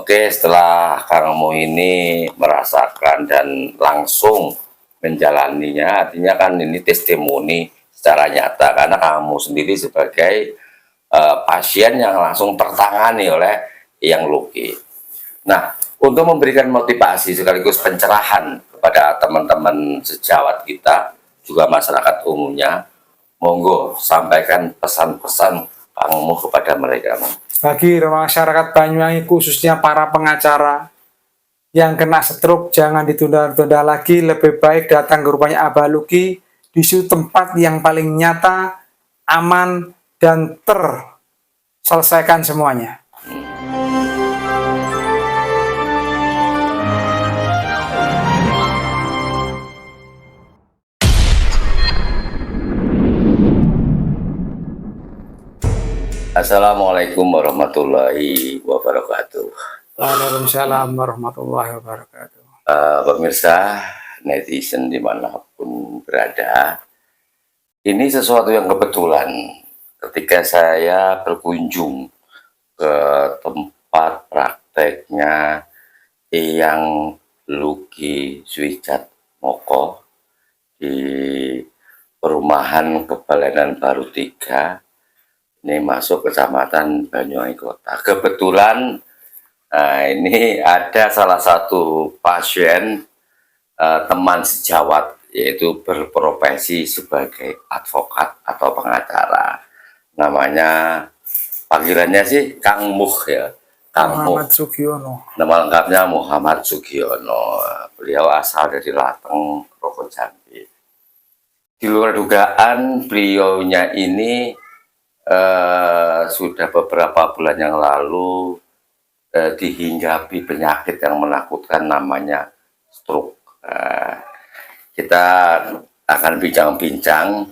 Oke, setelah Kang Mo ini merasakan dan langsung menjalaninya, artinya kan ini testimoni secara nyata karena Kang Mo sendiri sebagai pasien yang langsung tertangani oleh Eyang Luki. Nah, untuk memberikan motivasi sekaligus pencerahan kepada teman-teman sejawat kita, juga masyarakat umumnya, monggo sampaikan pesan-pesan Kang Mo kepada mereka. Bagi masyarakat Banyuwangi, khususnya para pengacara yang kena stroke, jangan ditunda-tunda lagi, lebih baik datang ke rumahnya Abah Luki, di situ tempat yang paling nyata, aman, dan terselesaikan semuanya. Assalamualaikum warahmatullahi wabarakatuh. Waalaikumsalam warahmatullahi wabarakatuh. Pemirsa netizen dimanapun berada, ini sesuatu yang kebetulan ketika saya berkunjung ke tempat prakteknya Eyang Luki Swijatmoko di perumahan Kebalenan Baru 3. Ini masuk kecamatan Banyuwangi Kota. Kebetulan ini ada salah satu pasien teman sejawat, yaitu berprofesi sebagai advokat atau pengacara. Namanya, panggilannya sih Kang Muh ya. Kang Muhammad Sugiono. Nama lengkapnya Muhammad Sugiono. Beliau asal dari Lateng, Rogo Jambi. Di luar dugaan, beliaunya ini sudah beberapa bulan yang lalu dihinggapi penyakit yang menakutkan namanya stroke. Kita akan bincang-bincang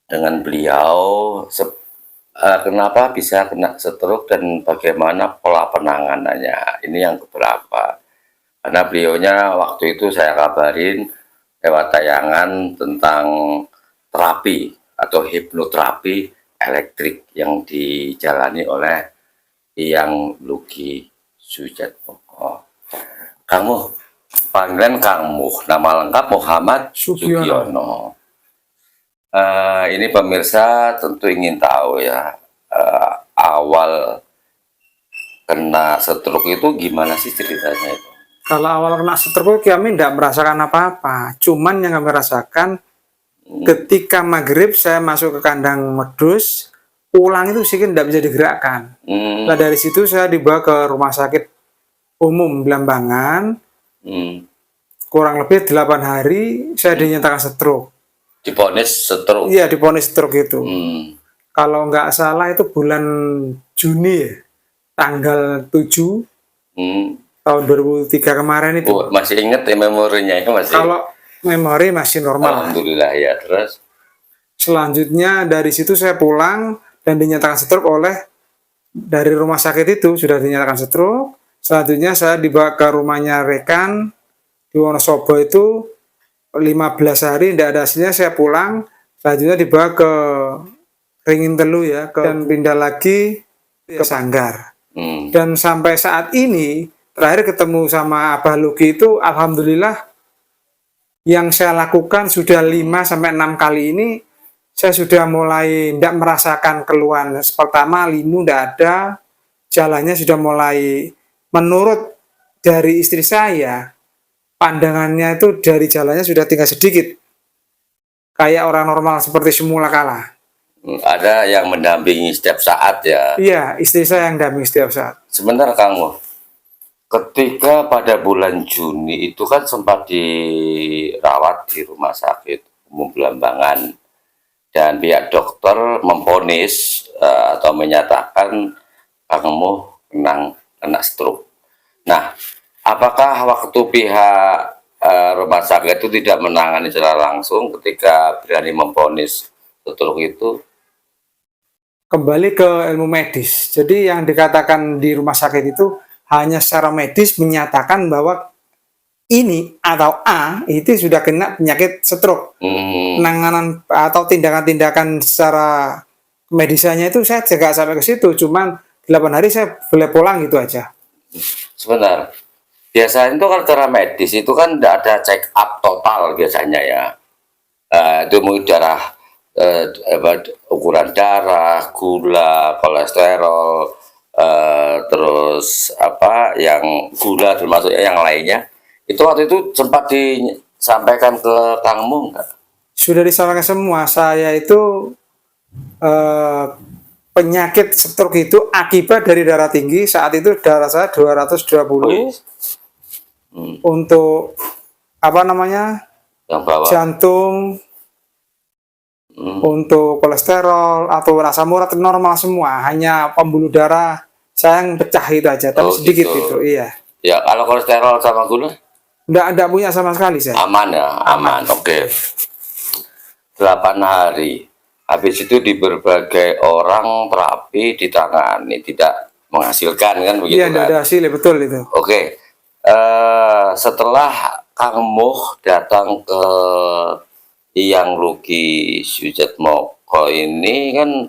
dengan beliau kenapa bisa kena stroke dan bagaimana pola penanganannya. Ini yang keberapa. Karena beliaunya waktu itu saya kabarin lewat tayangan tentang terapi atau hipnoterapi elektrik yang dijalani oleh Eyang Luki Swijatmoko. Kang Mo, panggilan Kang Mo, nama lengkap Muhammad Sugiono. Ini pemirsa tentu ingin tahu ya, awal kena stroke itu gimana sih ceritanya itu? Kalau awal kena stroke kami tidak merasakan apa-apa, cuman yang kami rasakan ketika maghrib saya masuk ke kandang medus, pulang itu sih tidak bisa digerakkan. Nah dari situ saya dibawa ke rumah sakit umum Blambangan. Kurang lebih 8 hari saya dinyatakan stroke. Diponis stroke? Iya, diponis stroke itu. Kalau nggak salah itu bulan Juni ya, tanggal 7 tahun 2003 kemarin itu. Oh, masih ingat ya memorinya ya? Masih. Kalau memori masih normal. Alhamdulillah ya. Terus selanjutnya dari situ saya pulang dan dinyatakan stroke oleh dari rumah sakit itu, sudah dinyatakan stroke. Selanjutnya saya dibawa ke rumahnya rekan di Wonosobo itu 15 hari tidak ada hasilnya, saya pulang. Selanjutnya dibawa ke Ringin Telu ya, dan pindah lagi ke Sanggar. Dan sampai saat ini terakhir ketemu sama Abah Luki itu alhamdulillah yang saya lakukan sudah 5-6 kali ini, saya sudah mulai tidak merasakan keluhan. Pertama, linu tidak ada, jalannya sudah mulai, menurut dari istri saya, pandangannya itu dari jalannya sudah tinggal sedikit. Kayak orang normal seperti semula kala. Ada yang mendampingi setiap saat ya? Iya, istri saya yang mendampingi setiap saat. Sebentar Kang Mo, ketika pada bulan Juni itu kan sempat dirawat di rumah sakit umum Blambangan dan pihak dokter memvonis atau menyatakan Kang Mo kena stroke. Nah, apakah waktu pihak rumah sakit itu tidak menangani secara langsung ketika berani memvonis stroke itu? Kembali ke ilmu medis. Jadi yang dikatakan di rumah sakit itu hanya secara medis menyatakan bahwa ini atau A itu sudah kena penyakit stroke. Penanganan atau tindakan-tindakan secara medisannya itu saya tidak sampai ke situ, cuman 8 hari saya boleh pulang gitu aja. sebentar. Biasanya itu kan secara medis itu kan tidak ada check up total biasanya ya. Itu mungkin darah, ukuran darah, gula, kolesterol, terus apa yang gula termasuk yang lainnya. Itu waktu itu sempat disampaikan ke Kang Mo nggak? Sudah disampaikan semua. Saya itu penyakit stroke itu akibat dari darah tinggi. Saat itu darah saya 220. Untuk apa namanya, Yang bawah. jantung, untuk kolesterol atau asam urat normal semua. Hanya pembuluh darah saya yang pecah itu aja, tapi Oh, sedikit gitu. itu. Iya. Ya kalau kolesterol sama gula Nggak punya sama sekali saya. aman ya, aman. Oke. 8 hari. Habis itu di berbagai orang terapi ditangani, tidak menghasilkan kan begitu Iya, nggak kan? ada hasilnya, betul itu. Oke. Setelah Kang Moh datang ke Yang Luki Sujatmoko ini kan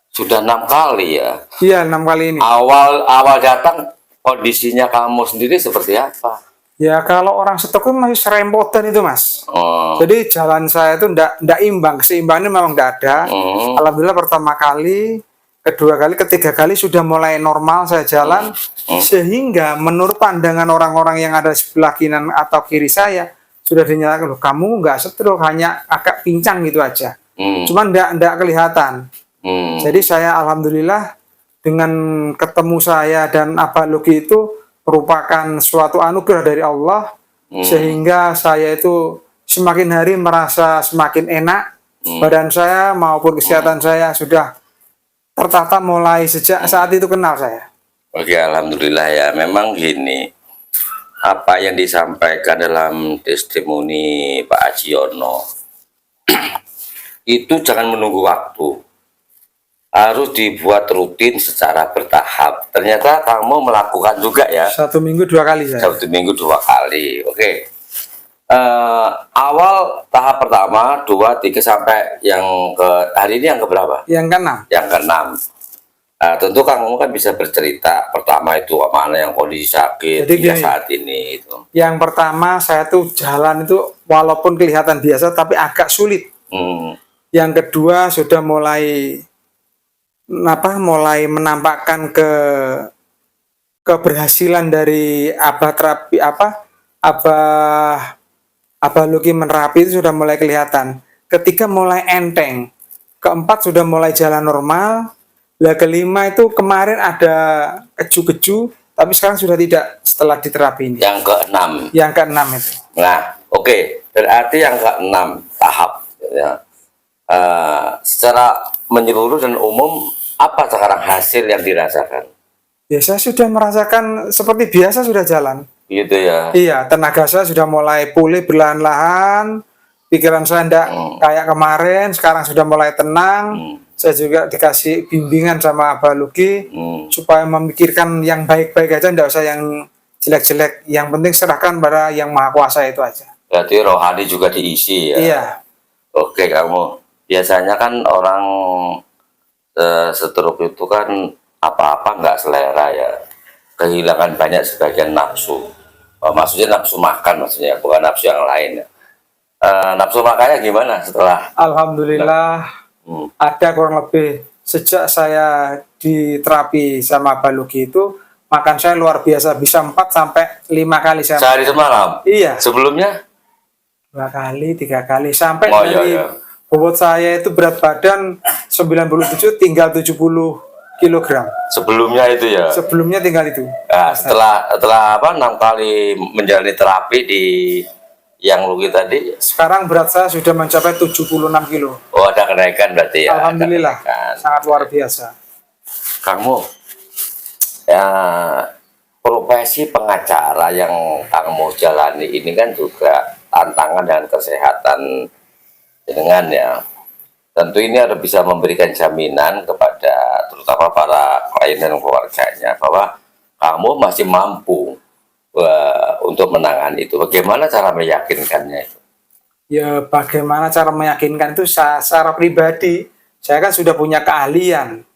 sudah 6 kali ya. Iya, 6 kali ini. Awal datang kondisinya kamu sendiri seperti apa? Ya kalau orang stroke itu masih serempotan itu, Mas. Oh, Jadi jalan saya itu ndak imbang, keseimbangannya memang ndak ada. Alhamdulillah pertama kali, kedua kali, ketiga kali sudah mulai normal saya jalan, sehingga menurut pandangan orang-orang yang ada sebelah kanan atau kiri saya sudah dinyatakan, loh kamu nggak stroke, hanya agak pincang gitu aja. Cuman ndak kelihatan. Jadi saya alhamdulillah dengan ketemu saya dan Abah Luki itu merupakan suatu anugerah dari Allah, sehingga saya itu semakin hari merasa semakin enak, badan saya maupun kesehatan saya sudah tertata mulai sejak saat itu kenal saya. oke, alhamdulillah ya. Memang gini, apa yang disampaikan dalam testimoni Pak Ajiono itu jangan menunggu waktu. Harus dibuat rutin secara bertahap. Ternyata kamu melakukan juga ya. 1 minggu 2 kali saya. 1 minggu 2 kali. Oke. Awal tahap pertama 2, 3 sampai yang ke hari ini yang keberapa? Yang keenam. Yang keenam. Tentu kamu kan bisa bercerita. Pertama itu mana yang kondisi sakit Jadi hingga gini, saat ini itu. Yang pertama saya tuh jalan itu walaupun kelihatan biasa tapi agak sulit. Yang kedua sudah mulai menampakkan keberhasilan dari Abah Luki menerapi itu sudah mulai kelihatan. Ketika mulai enteng, keempat sudah mulai jalan normal. Lah kelima itu kemarin ada keju-keju, tapi sekarang sudah tidak setelah diterapi ini. Yang keenam. Yang keenam itu. Nah, oke. Berarti yang keenam tahap ya. Secara menyeluruh dan umum, apa sekarang hasil yang dirasakan? Ya saya sudah merasakan seperti biasa sudah jalan. Gitu ya. Iya, tenaga saya sudah mulai pulih perlahan-lahan. Pikiran saya tidak kayak kemarin, sekarang sudah mulai tenang. Saya juga dikasih bimbingan sama Abah Luki supaya memikirkan yang baik-baik aja, tidak usah yang jelek-jelek. Yang penting serahkan pada Yang Maha Kuasa itu aja. Berarti rohani juga diisi ya. Iya. Oke, kamu. Biasanya kan orang stroke itu kan apa-apa nggak selera ya. Kehilangan banyak sebagian nafsu. Maksudnya nafsu makan maksudnya, bukan nafsu yang lain ya. Nafsu makannya gimana setelah? Alhamdulillah ada kurang lebih sejak saya diterapi sama Abah Luki itu makan saya luar biasa, bisa 4 sampai 5 kali saya. Sehari semalam? Iya. Sebelumnya? 2 kali, 3 kali sampai Oh, dari iya. bobot saya itu berat badan 97 tinggal 70 kilogram. Sebelumnya itu ya. Sebelumnya tinggal itu. Nah, setelah 6 kali menjalani terapi di Yang Luki tadi, Sekarang berat saya sudah mencapai 76 kilo. oh ada kenaikan berarti ya. Alhamdulillah, Ada kenaikan. sangat luar biasa. Kamu ya, profesi pengacara yang kamu jalani ini kan juga tantangan dengan kesehatan dengan ya. Tentu ini harus bisa memberikan jaminan kepada terutama para klien dan keluarganya bahwa kamu masih mampu untuk menangani itu. Bagaimana cara meyakinkannya itu? Ya bagaimana cara meyakinkan itu secara pribadi. Saya kan sudah punya keahlian.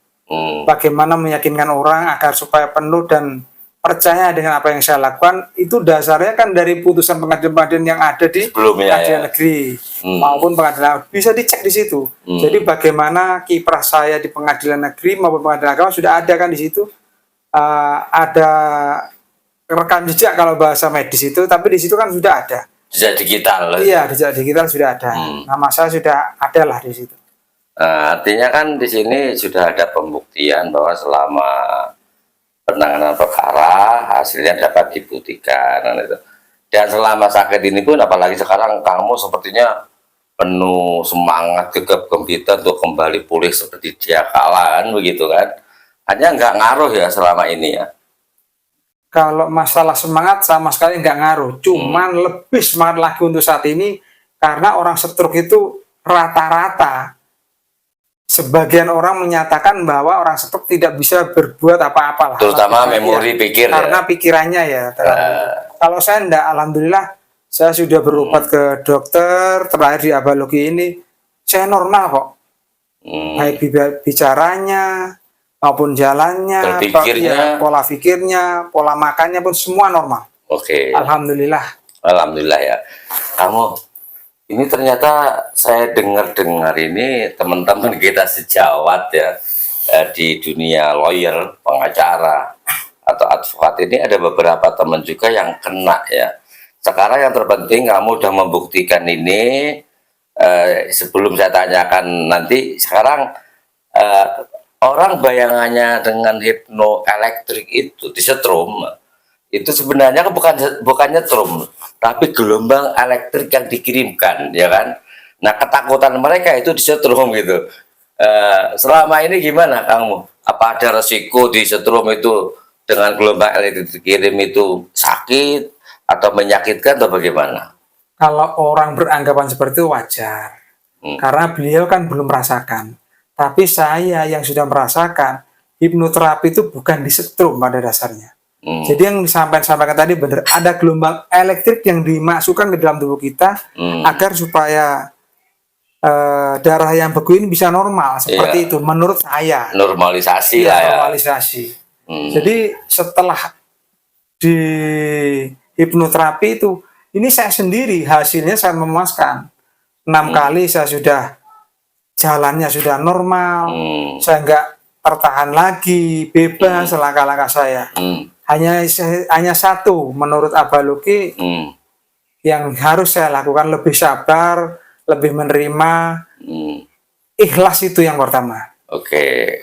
Bagaimana meyakinkan orang agar supaya penuh dan percaya dengan apa yang saya lakukan itu dasarnya kan dari putusan pengadilan-pengadilan yang ada di Sebelumnya pengadilan ya. negeri maupun pengadilan, bisa dicek di situ. Jadi bagaimana kiprah saya di pengadilan negeri maupun pengadilan agama sudah ada kan di situ. Ada rekam jejak kalau bahasa medis itu, tapi di situ kan sudah ada. Jejak digital. Iya, jejak digital sudah ada. Nama saya sudah ada lah di situ. Artinya kan di sini sudah ada pembuktian bahwa selama penanganan perkara hasilnya dapat dibuktikan itu. Dan selama sakit ini pun, apalagi sekarang kamu sepertinya penuh semangat, gegap gempita untuk kembali pulih seperti dia kala kan, begitu kan? Hanya nggak ngaruh ya selama ini ya. Kalau masalah semangat sama sekali nggak ngaruh, cuman lebih semangat lagi untuk saat ini karena orang stroke itu rata-rata sebagian orang menyatakan bahwa orang stroke tidak bisa berbuat apa-apa lah. Terutama memori pikir karena ya. pikirannya ya. Kalau saya enggak, alhamdulillah saya sudah berobat ke dokter, terakhir di Abalogi ini saya normal kok. Baik bicaranya maupun jalannya, berpikirnya, pola pikirnya, pola makannya pun semua normal. Oke. Alhamdulillah. Alhamdulillah ya. Kamu ini ternyata saya dengar-dengar ini teman-teman kita sejawat ya di dunia lawyer, pengacara atau advokat ini ada beberapa teman juga yang kena ya. Sekarang yang terpenting kamu udah membuktikan ini. Sebelum saya tanyakan nanti, sekarang orang bayangannya dengan hipnoelektrik itu disetrum itu sebenarnya bukan nyetrum, tapi gelombang elektrik yang dikirimkan, ya kan? Nah, ketakutan mereka itu disetrum gitu. Selama ini gimana kamu? Apa ada resiko disetrum itu dengan gelombang elektrik dikirim itu sakit atau menyakitkan atau bagaimana? Kalau orang beranggapan seperti itu wajar, karena beliau kan belum merasakan. Tapi saya yang sudah merasakan, hipnoterapi itu bukan disetrum pada dasarnya. Jadi yang disampaikan tadi benar, ada gelombang elektrik yang dimasukkan ke dalam tubuh kita agar supaya darah yang beku ini bisa normal seperti itu. Menurut saya normalisasi lah ya. Normalisasi. Jadi setelah di hipnoterapi itu, ini saya sendiri hasilnya sangat memuaskan. 6 kali saya sudah jalannya sudah normal, saya nggak tertahan lagi, bebas langkah-langkah saya. Hanya satu menurut Abalogi yang harus saya lakukan, lebih sabar, lebih menerima, ikhlas itu yang pertama. Oke,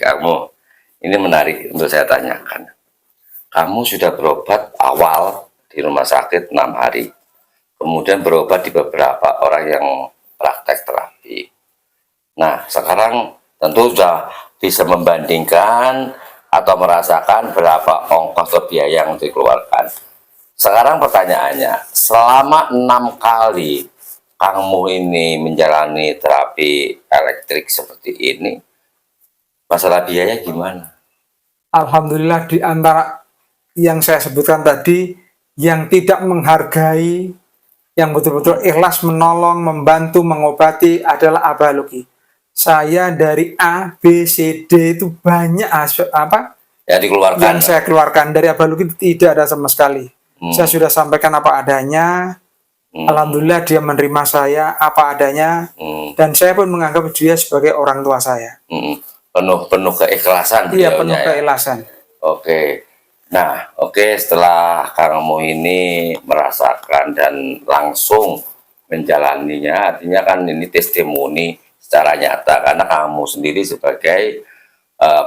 kamu ini menarik untuk saya tanyakan. Kamu sudah berobat awal di rumah sakit 6 hari, kemudian berobat di beberapa orang yang praktek terapi. Nah, sekarang tentu sudah bisa membandingkan atau merasakan berapa ongkos atau biaya yang dikeluarkan. Sekarang pertanyaannya, selama 6 kali kamu ini menjalani terapi elektrik seperti ini, masalah biaya gimana? Alhamdulillah, di antara yang saya sebutkan tadi, yang tidak menghargai, yang betul-betul ikhlas menolong, membantu, mengobati adalah Abalogi. Saya dari A, B, C, D itu banyak yang saya keluarkan. Dari Abalogi tidak ada sama sekali. Saya sudah sampaikan apa adanya. Alhamdulillah dia menerima saya apa adanya, dan saya pun menganggap dia sebagai orang tua saya. Penuh keikhlasan. Iya, penuh keikhlasan. Oke. Nah, setelah kamu ini merasakan dan langsung menjalaninya, artinya kan ini testimoni secara nyata karena kamu sendiri sebagai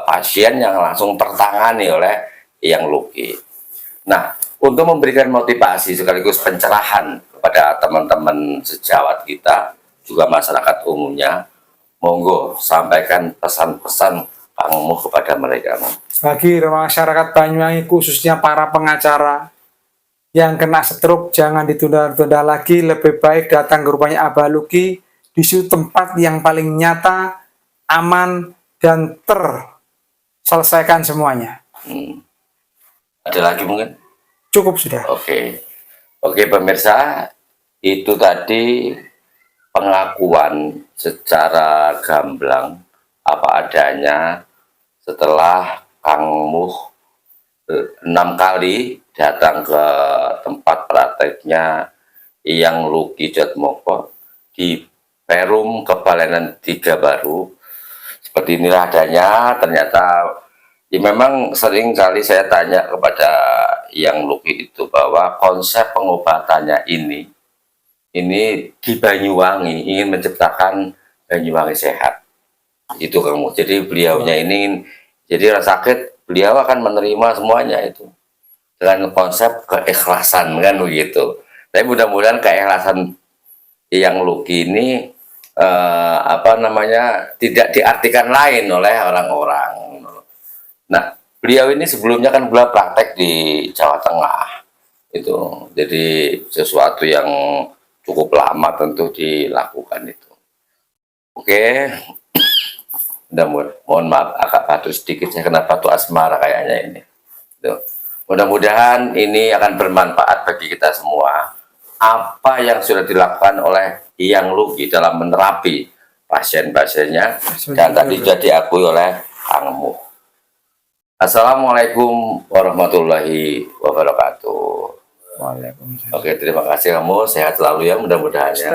pasien yang langsung tertangani oleh Eyang Luki. Nah, untuk memberikan motivasi sekaligus pencerahan kepada teman-teman sejawat kita, juga masyarakat umumnya, monggo sampaikan pesan-pesan kamu kepada mereka. Bagi masyarakat Banyuwangi, khususnya para pengacara yang kena stroke, jangan ditunda-tunda lagi, lebih baik datang ke rumahnya Abalogi, di situ tempat yang paling nyata, aman, dan terselesaikan semuanya. Ada lagi mungkin? Cukup sudah. Oke pemirsa, itu tadi pengakuan secara gamblang apa adanya setelah Kang Muh 6 kali datang ke tempat prakteknya yang Luki Jatmoko di Perum Kebalenan 3 Baru. Seperti inilah adanya. Ternyata ya memang sering kali saya tanya kepada yang Luki itu bahwa konsep pengobatannya ini di Banyuwangi ingin menciptakan Banyuwangi sehat. Itu kamu. Jadi beliaunya ini, jadi rasa sakit beliau akan menerima semuanya itu dengan konsep keikhlasan kan begitu. Tapi mudah-mudahan keikhlasan yang Luki ini tidak diartikan lain oleh orang-orang. Nah, beliau ini sebelumnya kan beliau praktek di Jawa Tengah itu, jadi sesuatu yang cukup lama tentu dilakukan itu. Oke, mohon maaf agak batuk sedikit, saya kena batuk asmara kayaknya ini. Mudah-mudahan ini akan bermanfaat bagi kita semua. Apa yang sudah dilakukan oleh Yang Luki dalam menerapi pasien-pasiennya dan tadi sudah diakui oleh Kang Muh. Assalamualaikum warahmatullahi wabarakatuh. Waalaikumsalam. Oke, terima kasih kamu, sehat selalu ya mudah-mudahan ya.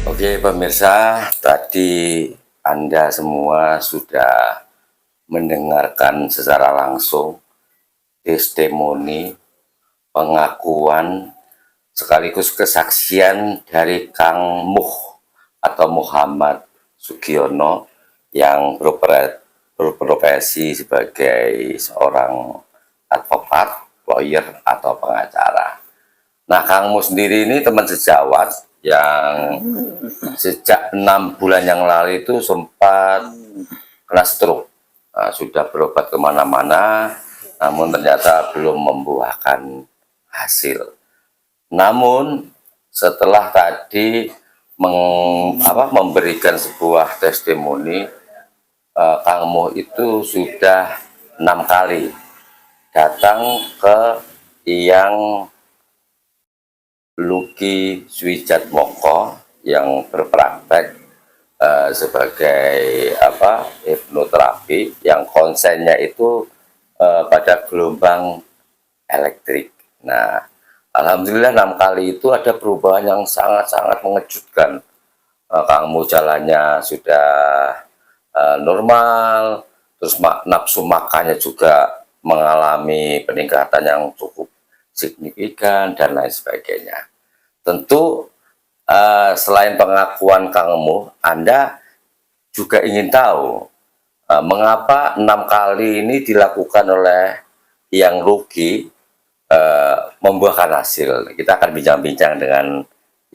Oke pemirsa, tadi Anda semua sudah mendengarkan secara langsung testimoni, pengakuan, sekaligus kesaksian dari Kang Muh atau Muhammad Sugiono yang berprofesi sebagai seorang advokat, lawyer, atau pengacara. Nah, Kang Muh sendiri ini teman sejawat yang sejak 6 bulan yang lalu itu sempat kena stroke. Nah, sudah berobat kemana-mana, namun ternyata belum membuahkan hasil. Namun setelah tadi memberikan sebuah testimoni, Kang Muh itu sudah 6 kali datang ke yang Luki Swijatmoko yang berpraktek sebagai hipnoterapi yang konsennya itu pada gelombang elektrik. Nah, alhamdulillah 6 kali itu ada perubahan yang sangat-sangat mengejutkan. Kang Muh jalannya sudah normal, terus nafsu makannya juga mengalami peningkatan yang cukup signifikan dan lain sebagainya. Tentu selain pengakuan Kang Muh, Anda juga ingin tahu mengapa 6 kali ini dilakukan oleh Yang Luki membuahkan hasil. Kita akan bincang-bincang dengan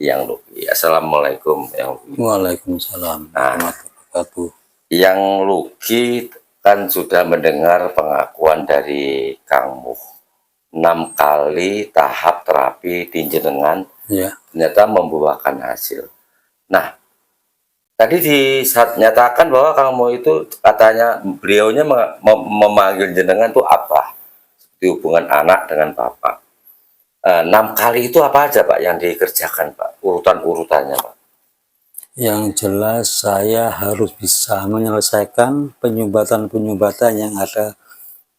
Yang Luki. Assalamualaikum Yang Luki. Waalaikumsalam. Nah, Yang Luki kan sudah mendengar pengakuan dari Kang Muh. 6 kali tahap terapi tinjenengan Ya. ternyata membuahkan hasil. Nah, tadi dinyatakan bahwa Kang Muh itu katanya beliaunya memanggil jenengan itu apa? Seperti hubungan anak dengan bapak. 6 kali itu apa aja Pak yang dikerjakan Pak? Urutan-urutannya Pak? Yang jelas saya harus bisa menyelesaikan penyumbatan-penyumbatan yang ada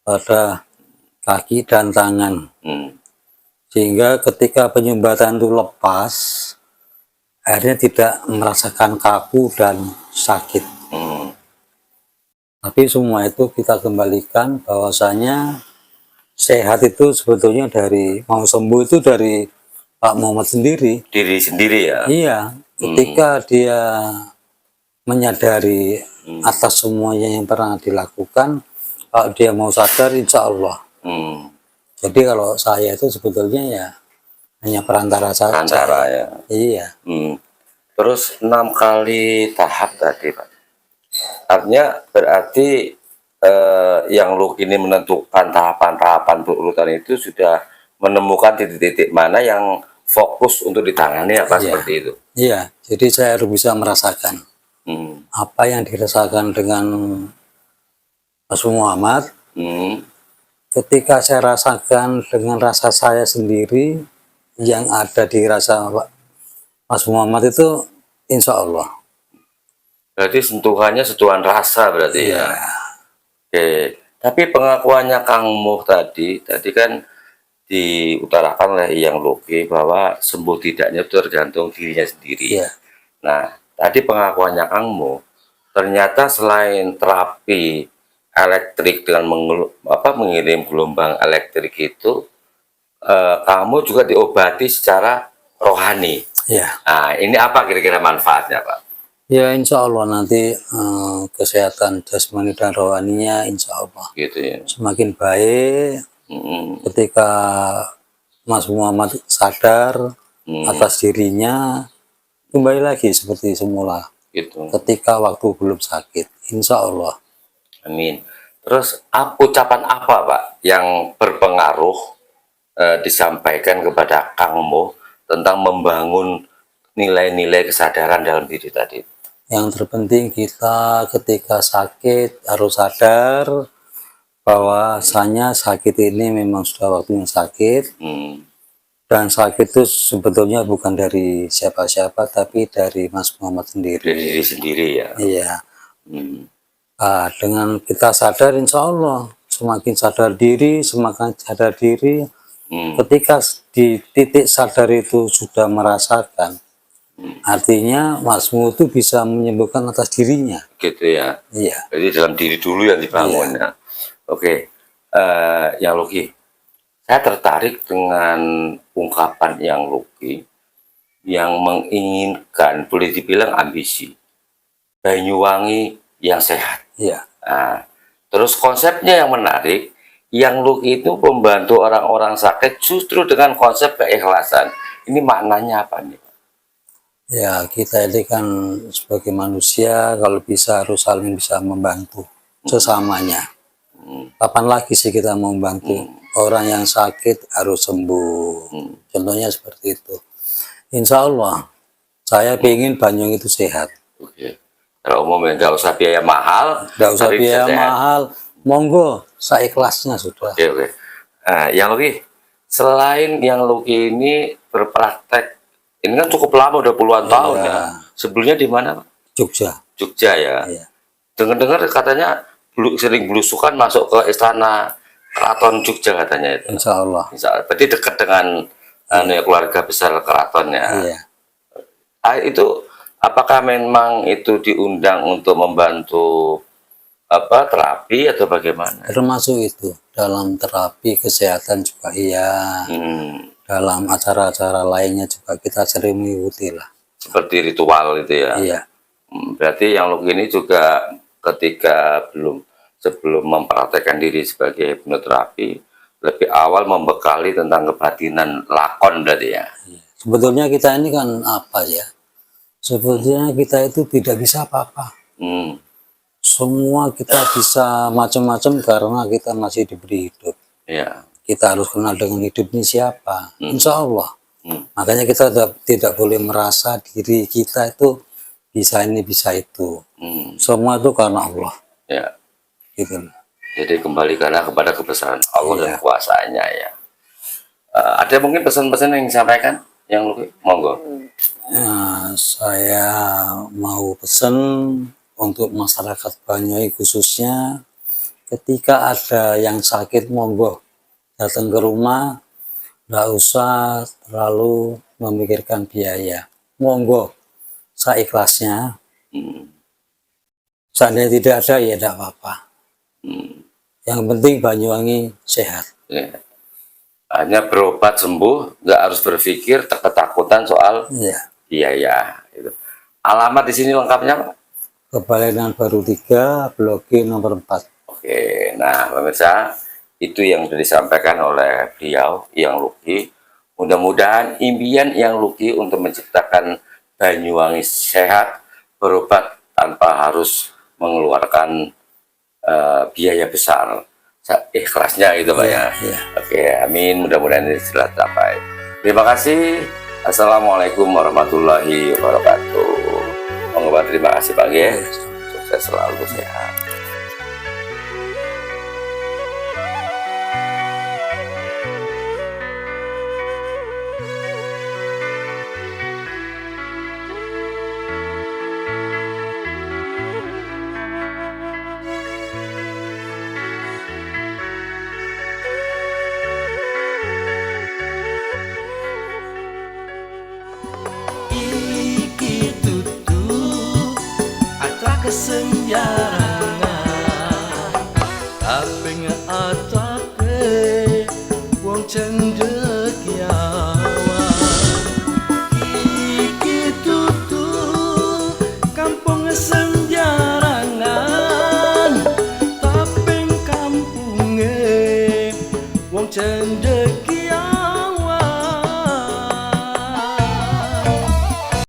pada kaki dan tangan. Sehingga ketika penyumbatan itu lepas, akhirnya tidak merasakan kaku dan sakit. Tapi semua itu kita kembalikan bahwasanya sehat itu sebetulnya mau sembuh itu dari Pak Muhammad sendiri. Diri sendiri ya? Iya, ketika dia menyadari atas semuanya yang pernah dilakukan, kalau dia mau sadar insya Allah. Jadi kalau saya itu sebetulnya ya hanya perantara saja. Perantara ya? Iya. Terus 6 kali tahap tadi Pak, artinya berarti Yang Luki ini menentukan tahapan-tahapan berurutan itu sudah menemukan titik-titik mana yang fokus untuk ditangani apa seperti itu? Iya, jadi saya harus bisa merasakan apa yang dirasakan dengan Mas Muhammad. Ketika saya rasakan dengan rasa saya sendiri, yang ada di rasa Mas Muhammad itu insya Allah. Berarti sentuhannya sentuhan rasa berarti ya. Oke. Tapi pengakuannya Kang Moh tadi kan diutarakan oleh Yang Loki bahwa sembuh tidaknya itu tergantung dirinya sendiri. Iya. Nah, tadi pengakuannya Kang Mo, ternyata selain terapi elektrik dengan mengirim gelombang elektrik itu, kamu juga diobati secara rohani. Iya. Nah, ini apa kira-kira manfaatnya, Pak? Ya insya Allah nanti kesehatan jasmani dan rohaninya insya Allah Gitu ya. semakin baik Mm, ketika Mas Muhammad sadar atas dirinya, kembali lagi seperti semula gitu. ketika waktu belum sakit, insya Allah. Amin. Terus ucapan apa, Pak, yang berpengaruh disampaikan kepada Kang Mo tentang membangun nilai-nilai kesadaran dalam diri tadi? Yang terpenting kita ketika sakit harus sadar bahwasanya sakit ini memang sudah waktunya sakit, dan sakit itu sebetulnya bukan dari siapa-siapa tapi dari Mas Muhammad sendiri. Dari diri sendiri ya. Iya. Nah, dengan kita sadar insya Allah semakin sadar diri, ketika di titik sadar itu sudah merasakan, artinya Masmu itu bisa menyembuhkan atas dirinya. Gitu ya. Iya. Jadi dalam diri dulu yang dibangun ya. Oke. Yang Loki, saya tertarik dengan ungkapan Yang Loki yang menginginkan, boleh dibilang ambisi, Banyuwangi yang sehat. Iya. Nah, terus konsepnya yang menarik, Yang Loki itu membantu orang-orang sakit justru dengan konsep keikhlasan. Ini maknanya apa nih? Ya, kita ini kan sebagai manusia kalau bisa harus saling bisa membantu sesamanya. Kapan lagi sih kita mau membantu orang yang sakit harus sembuh? Contohnya seperti itu. Insya Allah, saya ingin Banyuwangi itu sehat. Oke. Kalau umumnya nggak usah biaya mahal, Nggak usah tapi biaya bisa sehat. mahal, monggo, seikhlasnya sudah. Oke, oke. Yang Loki, selain Yang Loki ini berpraktek, ini kan cukup lama, udah puluhan tahun ya. Sebelumnya di mana, Pak? Jogja. Jogja ya. Iya. Dengar-dengar katanya sering belusukan masuk ke istana keraton Jogja katanya itu. Insya Allah. Berarti dekat dengan keluarga besar keratonnya. Iya. Itu apakah memang itu diundang untuk membantu terapi atau bagaimana? Termasuk itu dalam terapi kesehatan juga iya. Dalam acara-acara lainnya juga kita sering mengikuti lah. Seperti ritual itu ya. Iya. Berarti Yang Loki ini juga ketika sebelum mempraktekkan diri sebagai hipnoterapi, lebih awal membekali tentang kebatinan lakon berarti ya. Sebetulnya kita ini kan apa ya? Sebetulnya kita itu tidak bisa apa-apa. Semua kita bisa macam-macam karena kita masih diberi hidup. Ya. Kita harus kenal dengan hidup ini siapa. Insya Allah. Makanya kita tidak boleh merasa diri kita itu bisa ini bisa itu. Semua itu karena Allah. Ya. Gitu. Jadi kembali kepada kebesaran Allah dan kuasanya ya. Ada mungkin pesan-pesan yang disampaikan Yang Loki? Monggo. Saya mau pesan untuk masyarakat Banyuwangi khususnya, ketika ada yang sakit monggo datang ke rumah, nggak usah terlalu memikirkan biaya. Monggo, seikhlasnya. Seandainya tidak ada ya tidak apa-apa. Yang penting Banyuwangi sehat. Ya. Hanya berobat sembuh, nggak harus berpikir ketakutan soal biaya. Gitu. Alamat di sini lengkapnya, Pak? Kebalengan Baru 3, Blok G nomor 4. Oke, nah pemirsa, itu yang sudah disampaikan oleh beliau, Yang Loki. Mudah-mudahan impian Yang Loki untuk menciptakan Banyuwangi sehat, berobat tanpa harus mengeluarkan biaya besar. Ikhlasnya gitu Pak ya. Oke, amin. Mudah-mudahan ini sudah tercapai. Terima kasih. Assalamualaikum warahmatullahi wabarakatuh. Terima kasih Pak ya. Sukses selalu, sehat. ayarangan tapi ngatake wong cendera